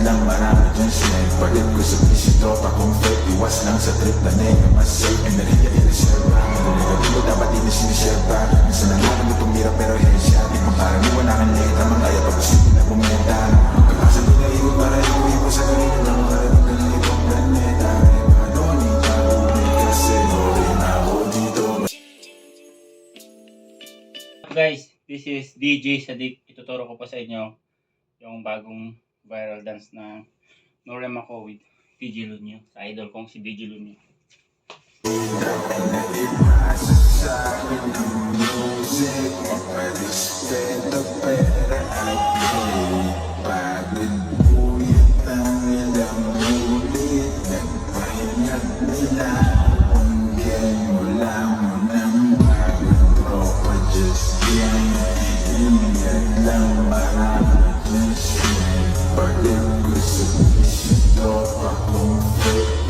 lang marami dyan snake. Palit ko sa visitor pa kung fake. Iwas lang sa trip na nega. Mas safe, enerhiya i-reserva. Kung negatibo dapat hindi siniserva. Minsan na nga kami tumira pero headshot. Di pangkaraniwan aking late. Ang mga ayaw pag-usipin na bumenta. Pagkasa pinaigot para iuwi ko sa ganito lang. Karating ka na itong planeta. Madoni, tabunin kasi rin ako dito. Guys, this is DJ Sadik. Ituturo ko pa sa inyo yung bagong viral dance na norem ako with DJ Lunyo, sa idol kong si DJ Lunyo.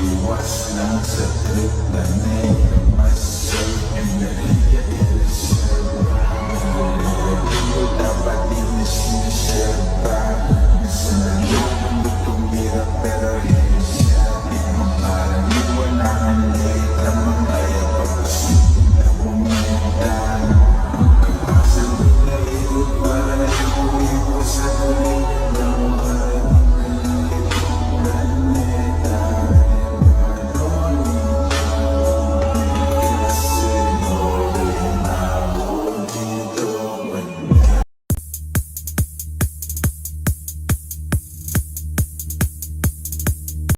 Iwas lang sa trip na